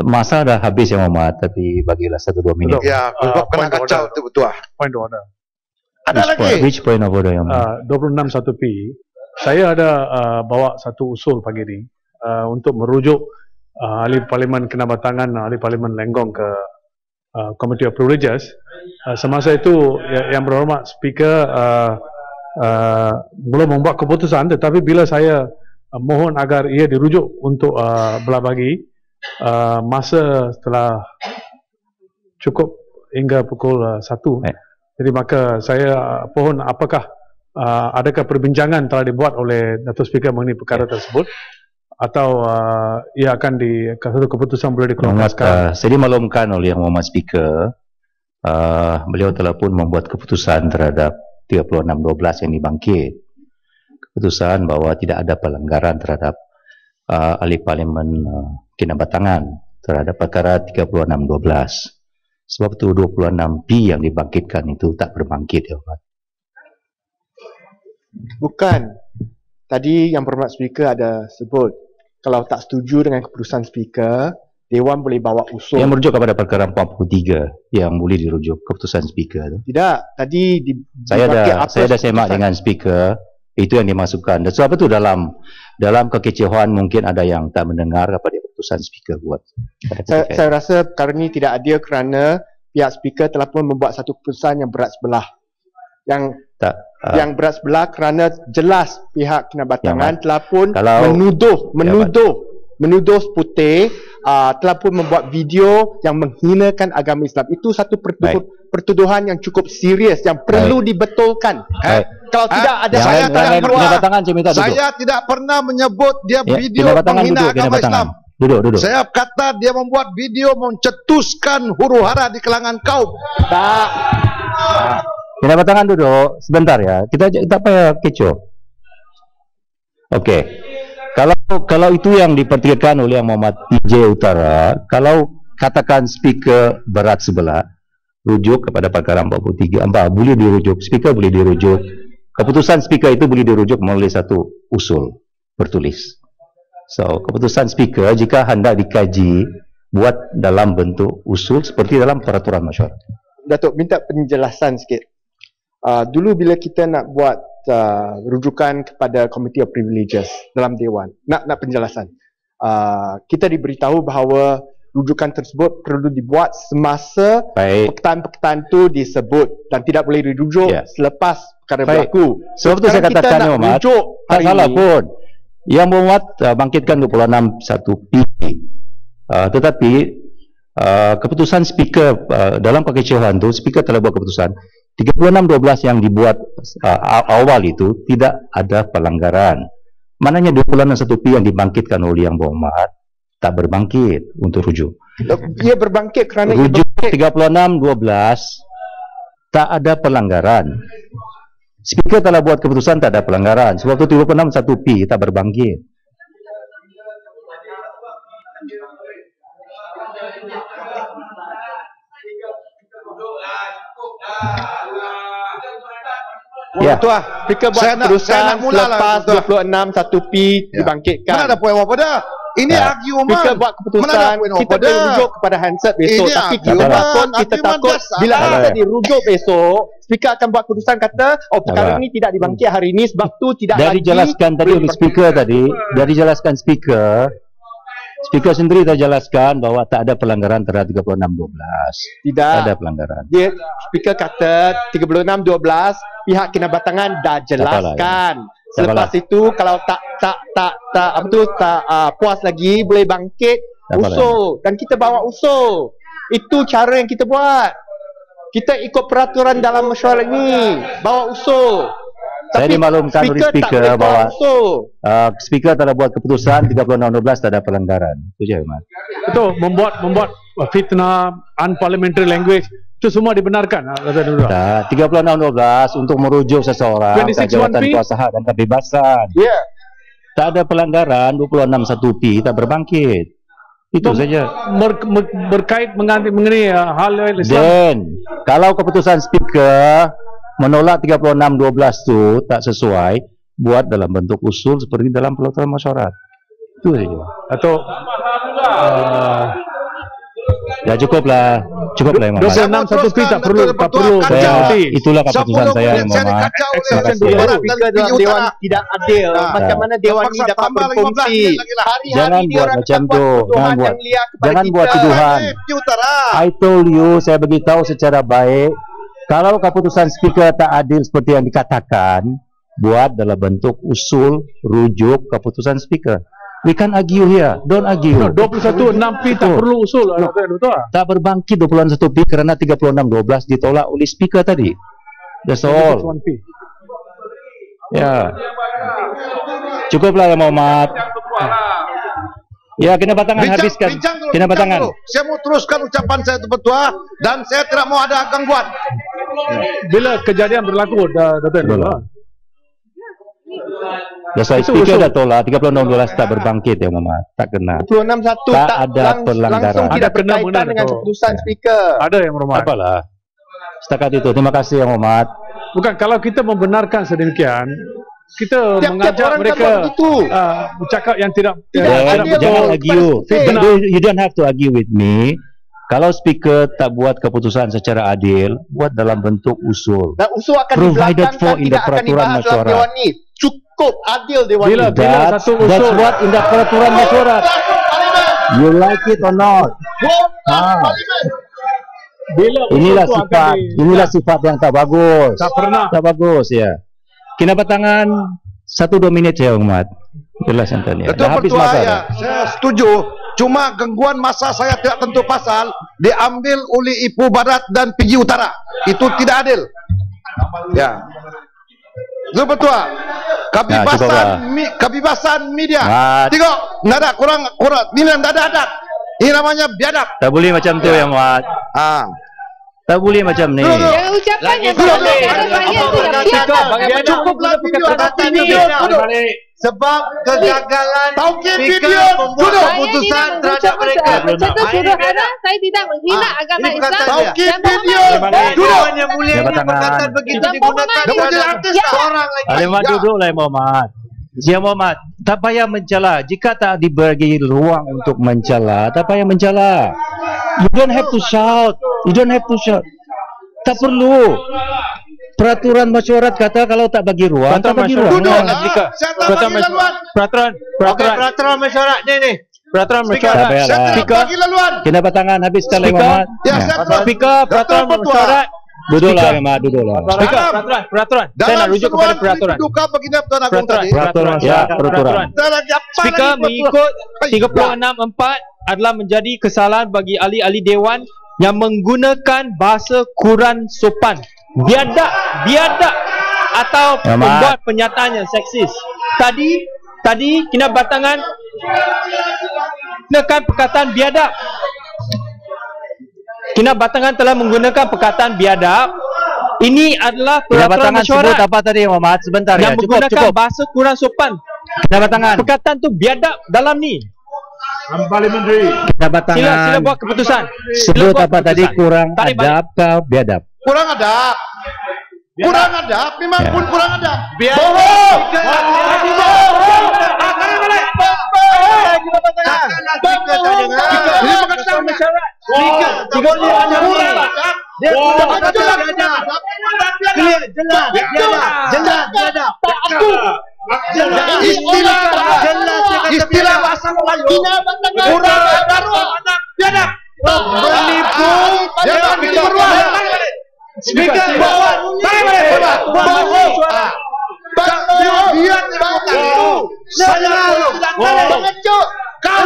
Masa dah habis yang Muhammad, tapi bagilah 1-2 minit. Ya, kena kacau tu betul. Point order. Ada lagi. Which point of order yang Muhammad? 26 1P. Saya ada bawa satu usul pagi ini untuk merujuk ahli Parlimen Kinabatangan, ahli Parlimen Lenggong ke Committee of Privileges. Semasa itu yang berhormat Speaker belum membuat keputusan, tetapi bila saya mohon agar ia dirujuk untuk belah bagi masa setelah cukup hingga pukul 1. Jadi maka saya pohon apakah adakah perbincangan telah dibuat oleh Datuk Speaker mengenai perkara tersebut, atau ia akan satu keputusan boleh dikeluarkan sekarang. Saya dimaklumkan oleh Yang Muhammad Speaker, beliau telah pun membuat keputusan terhadap 36-12 yang dibangkit. Keputusan bahawa tidak ada pelanggaran terhadap ahli Parlimen Kinabatangan terhadap perkara 36-12. Sebab itu 26P yang dibangkitkan itu tak berbangkit, ya Pak. Bukan. Tadi yang berhormat Speaker ada sebut, kalau tak setuju dengan keputusan Speaker, Dewan boleh bawa usul. Yang merujuk kepada perkara 43 yang boleh dirujuk keputusan Speaker tu. Tidak, tadi saya dah semak dengan Speaker, itu yang dimasukkan. Dan sebab itu dalam kekecewaan mungkin ada yang tak mendengar apa dia keputusan Speaker buat. Saya rasa perkara ini tidak adil kerana pihak Speaker telah pun membuat satu keputusan yang berat sebelah. Yang berat sebelah kerana jelas pihak Kinabatangan telah pun menuduh putih telah pun membuat video yang menghinakan agama Islam. Itu satu pertuduhan yang cukup serius yang perlu dibetulkan. Kalau tidak ada saya tidak pernah menyebut dia video menghina agama Islam. Duduk. Saya kata dia membuat video mencetuskan huru-hara di kalangan kaum. Kinabatangan duduk sebentar ya. Kita tak payah kecoh. Okey. Kalau itu yang dipertikaikan oleh Yang Muhammad PJ Utara, kalau katakan Speaker berat sebelah, rujuk kepada perkara 43, boleh dirujuk. Speaker boleh dirujuk. Keputusan Speaker itu boleh dirujuk melalui satu usul bertulis. So, keputusan Speaker jika hendak dikaji, buat dalam bentuk usul seperti dalam peraturan masyarakat. Datuk, minta penjelasan sikit. Dulu bila kita nak buat rujukan kepada Committee of Privileges dalam Dewan, nak penjelasan, kita diberitahu bahawa rujukan tersebut perlu dibuat semasa peketaan-peketaan itu disebut dan tidak boleh dirujuk selepas perkara berlaku. Sebab itu saya katakan, Muhammad, tak salah pun. Yang Muhammad bangkitkan 26-1P, tetapi keputusan Speaker dalam kekecewaan itu, Speaker telah buat keputusan 36-12 yang dibuat awal itu tidak ada pelanggaran. Maknanya 26-1P yang dibangkitkan oleh Yang Muhammad tak berbangkit untuk rujuk. Ia berbangkit kerana rujuk 36-12 tak ada pelanggaran. Speaker telah buat keputusan tak ada pelanggaran. Sebab itu 36-1P tak berbangkit. Ya, tuah. Speaker buat keputusan selepas 26-1P dibangkitkan. Mana ada poin apa dah? Ini argument. Speaker buat keputusan, kita dirujuk kepada handset besok. Ini tapi kita takut bila handset dirujuk besok, Speaker akan buat keputusan kata, perkara ini tidak dibangkit hari ini sebab tu tidak lagi. Dari jelaskan tadi oleh Speaker tadi, dari jelaskan Speaker sendiri telah jelaskan bahawa tak ada pelanggaran terhadap 36-12. Tidak. Tak ada pelanggaran. Speaker kata 36-12 pihak Kinabatangan dah jelaskan. Selepas itu kalau tak puas lagi boleh bangkit usul dan kita bawa usul. Itu cara yang kita buat. Kita ikut peraturan dalam mesyuarat ini, bawa usul. Saya dimaklumkan oleh Speaker bahawa Speaker telah buat keputusan 36-12 tak ada pelanggaran. Itu je, Mat. Betul, membuat fitnah, unparliamentary language, itu semua dibenarkan. 36-12 untuk merujuk seseorang ke jawatan kuasa hak dan kebebasan. Tak ada pelanggaran. 26-1P tak berbangkit. Itu saja. Berkait mengenai hal Islam. Dan kalau keputusan Speaker menolak 36-12 itu tak sesuai, buat dalam bentuk usul seperti dalam peraturan masyarakat. Itu saja. Atau Ya cukuplah Yang Muhammad. 26 satu P tak perlu Itulah keputusan saya Yang Muhammad. Terima kasih. Dewan tidak adil. Macam mana Dewan ini dapat berfungsi? Jangan buat macam tu. Jangan buat tuduhan. I told you, saya beritahu secara baik, kalau keputusan speaker tak adil seperti yang dikatakan, buat dalam bentuk usul, rujuk keputusan speaker. We can argue here. Don't argue. 21 6P tak perlu usul. Betul. Tak berbangkit 21 P kerana 36-12 ditolak oleh speaker tadi. That's all. Ya. Cukuplah Yang Muhammad. Ya, kena batangan habiskan. Kena batangan. Saya mau teruskan ucapan saya itu Ketua dan saya tidak mau ada gangguan. Bila kejadian berlaku, Datuk. Dasar speaker dah tolak 36-12 tak berbangkit Yang Muhammad. Tak kena. 26-1 tak ada pelanggaran. Langsung tidak berkaitan dengan keputusan speaker. Ada Yang Muhammad. Apalah. Setakat itu. Terima kasih Yang Muhammad. Bukan, kalau kita membenarkan sedemikian, kita mengajak mereka bercakap yang tidak jangan argue. You don't have to argue with me. Kalau speaker tak buat keputusan secara adil, buat dalam bentuk usul. Dan usul akan provided for in the peraturan mesyuarat. Cukup adil Dewan ini. That's what in the peraturan mesyuarat. You like it or not? Inilah sifat yang tak bagus. Tak bagus ya. Kena batangan 1-2 minit ya Umat. Jelas yang tadi. Ketua Pertua ya, saya setuju. Cuma gangguan masa saya tidak tentu pasal diambil oleh Ipoh Barat dan PG Utara. Itu tidak adil. Ya. Ketua Pertua, kebebasan media. Tengok, tidak ada kurang. Ini tidak ada adat. Ini namanya biadab. Tak boleh macam tu ya Muhammad. Tak boleh macam ni. Ucapannya cukuplah perkataan ini. Sebab kegagalan speaker membuat keputusan terhadap mereka. Macam tu suruh ada, saya tidak menghina agama Islam. Taukid video. Duduk. Yang mulia ini perkataan begitu digunakan oleh seorang lagi. Alimat duduklah Muhammad. Yang Muhammad, tak payah mencela. Jika tak diberi ruang untuk mencela, tak payah mencela. You don't have to shout. Tak perlu. Peraturan mesyuarat kata kalau tak bagi ruang, tak bagi ruang. Peraturan mesyuarat ni. Peraturan mesyuarat. Kena batangan habiskan Muhammad. Speaker, peraturan mesyuarat. Duduklah Muhammad, duduklah. Speaker, peraturan. Saya nak rujuk kepada peraturan. Peraturan. Speaker mengikut 36.4 adalah menjadi kesalahan bagi ahli-ahli Dewan yang menggunakan bahasa kurang sopan, biadab atau membuat pernyataan yang seksis. Tadi kena batangan gunakan perkataan biadab. Kena batangan telah menggunakan perkataan biadab. Ini adalah peraturan mesyuarat. Sebut apa tadi Muhammad? Sebentar yang menggunakan bahasa kurang sopan. Kena batangan. Perkataan tu biadab dalam ni. Parliamentary. Kena batangan. Sila buat keputusan. Sebut apa tadi? Kurang adab ke biadab? Kurang adab. Memang pun kurang adab. Bohong. Istilah bahasa Melayu kurang adab. Biadab. Menipu. Speaker bawa. Biar saya pengecut. Kau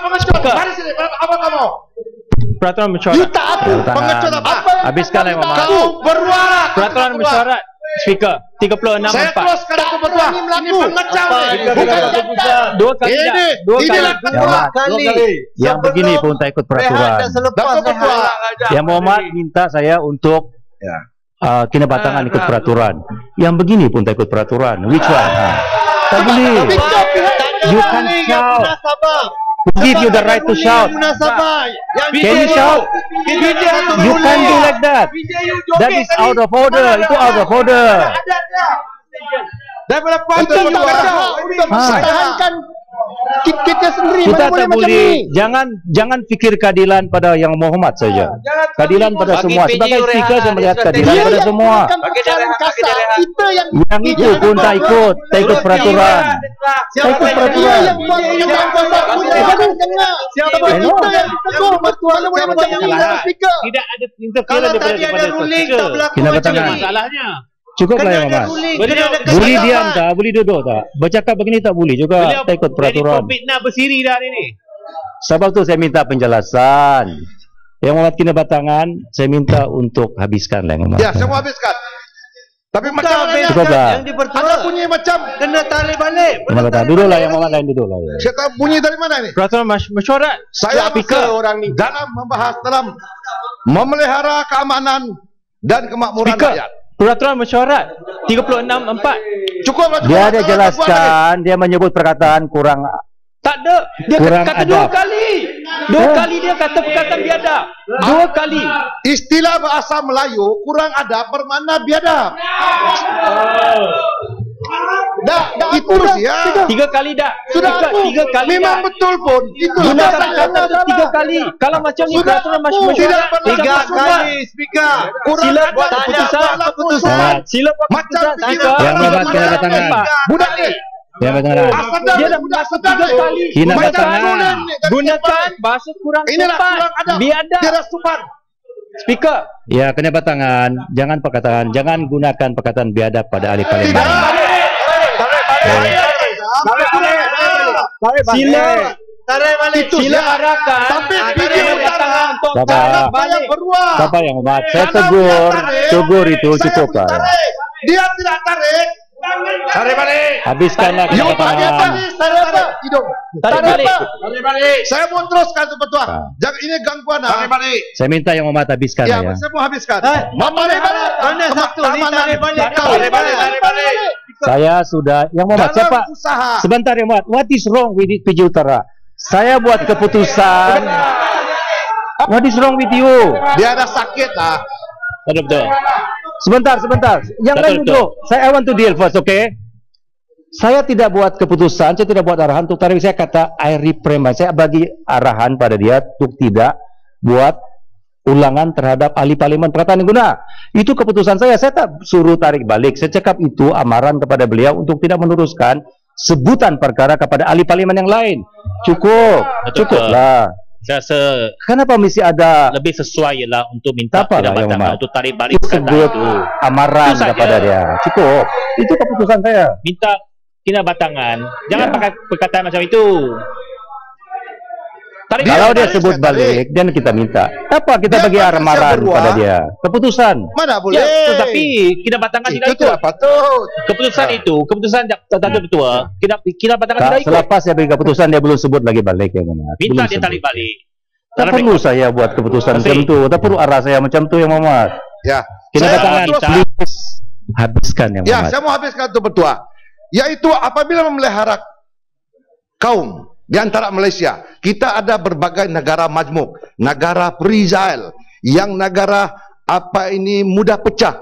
pengecut. Mari sini. Apa kamu? Peraturan mesyuarat. You tak aku. Pengecut apa? Habiskanlah Muhammad. Kau berwarak. Peraturan mesyuarat. Speaker 36.4. Saya teruskan aku berdua. Ini pengecam ni. Dua kali. Inilah kedua kali. Yang begini pun tak ikut peraturan. Yang Muhammad minta saya untuk kena batangan ikut peraturan. Yang begini pun tak ikut peraturan. Which one? Tak boleh. You can shout. Give you the right to shout. Can you shout? You can't do like that. That is out of order. Itu out of order. Daripada pantai untuk Kita sendiri Kita mana boleh tak macam boleh, ni. jangan fikir keadilan pada yang Muhammad saja. Keadilan pada semua. Sebagai speaker saya melihat keadilan Dia pada yang semua. menggunakan perkataan kasar, kita yang Yang itu pun tak ikut peraturan. tak ikut peraturan. Dia yang buat perkataan kasar, kita yang dengar. Tapi kita yang tegur, mana boleh macam ni dalam speaker. Tidak ada interference Kalau tadi ada ruling tak berlaku Kena macam bertangan. ni. masalahnya. Cukuplah yang Muhammad. Kena ada Boleh kesalahan. diam tak? Boleh duduk tak? Bercakap begini tak boleh juga. Beliau Tak ikut jadi peraturan. pembina bersiri dah hari ni. Sebab tu saya minta penjelasan. Yang Muhammad kena batangan, saya minta untuk habiskan lah yang Muhammad. Ya, saya mau habiskan. Tapi macam mana? Cukuplah. Yang dipertua Ada bunyi macam kena tarik balik. Muhammad kata, duduklah yang Muhammad lain duduklah. Ya. saya tahu bunyi dari mana ni? Peraturan mesyuarat. Saya Speaker masa orang ni. dalam membahas dalam memelihara keamanan dan kemakmuran Speaker. rakyat. Peraturan mesyuarat 36(4). Cukuplah. Dia ada Jangan buat lagi. jelaskan, dia menyebut perkataan kurang. Tak ada. Dia Kurang kata adab. 2 kali. 2 kali dia kata perkataan biadab. 2 kali. Istilah bahasa Melayu kurang adab bermakna biadab. Dah itu ya. 3 kali dah. Sudah Speaker, aku. 3 kali Memang dah. betul pun. Itu Gunakan bahasa kata tu 3 kali. Kalau macam ni Sudah peraturan aku. mesyuarat Tidak pernah 3 kali speaker. kurang Sila adab buat bermakna keputusan. Muhammad, Sila buat Macam keputusan. begini. Speaker. Yang Muhammad kena batangan. budak ni. Yang batangan. Asadar Dia dah budak masuk sedar 3 ni. kali. Kena Macam batangan. sunan ni. Gunakan bahasa kurang Inilah sopan. kurang adab. Biadab. Dia dah sopan. Speaker. Ya, kena batangan. Jangan perkataan, jangan gunakan perkataan biadab pada ahli Tidak. parlimen. Sila Tarik balik. sila arahkan. Tapi agar video dia utara. batangan untuk Sabar. tarik Saya balik. beruang. Siapa yang Muhammad? Saya Kalau dia tegur itu saya cukup lah. tarik. Dia tidak tarik. Tarik balik. Habiskanlah You dia perkataan. tadi saya tarik hidung. Tarik balik. Tarik balik. Saya mau teruskan tu betul. Ah. Jangan ini gangguan. Tarik balik. Saya minta yang Muhammad habiskan Ya, ya. saya mau habiskan. Memelihara. Mana satu ni tarik balik. Tarik balik. Tarik balik. Saya sudah yang Muhammad Dalam siapa? usaha. Sebentar ya Muhammad. What is wrong with it, PJ Utara? Saya buat keputusan. What is wrong with you? Dia ada sakit lah. Betul. Sebentar. Yang Betul, lain dulu. I want to deal first, okay? Saya tidak buat keputusan, saya tidak buat arahan untuk tarik. Saya kata, I reprimand. Saya bagi arahan pada dia untuk tidak buat ulangan terhadap ahli parlimen perkataan yang guna. Itu keputusan saya. Saya tak suruh tarik balik. Saya cakap itu amaran kepada beliau untuk tidak meneruskan sebutan perkara kepada ahli parlimen yang lain. Cukuplah. Saya rasa Kenapa mesti ada lebih sesuai ialah untuk minta Tak apalah, tidak yang batangan Muhammad. untuk tarik balik sebut perkataan itu. amaran Itu saja. kepada dia? Cukup. Itu keputusan saya. Minta tidak batangan. Jangan Ya. pakai perkataan macam itu. Tarik Kalau balik. dia sebut saya tarik. balik, dan kita minta. Apa kita Dia bagi patut amaran saya beruang. pada dia? Keputusan. Mana boleh? Ya, tetapi tidak batangan tidak itu ikut. tidak patut. Keputusan itu, keputusan Tata Ketua, tidak batangan tidak ikut. Selepas saya bagi keputusan, dia belum sebut lagi balik. Ya, Minta belum dia sebut. tarik balik. Tak Dalam perlu rekod. saya buat keputusan Masih. macam tu. Tak perlu arah saya macam tu yang Muhammad. Ya. Kita Saya batangan. terus- Please habiskan yang Ya, Muhammad. saya mau habiskan itu betul. Yaitu apabila memelihara kaum di antara Malaysia, kita ada berbagai negara majmuk, negara free Israel, yang negara apa ini mudah pecah.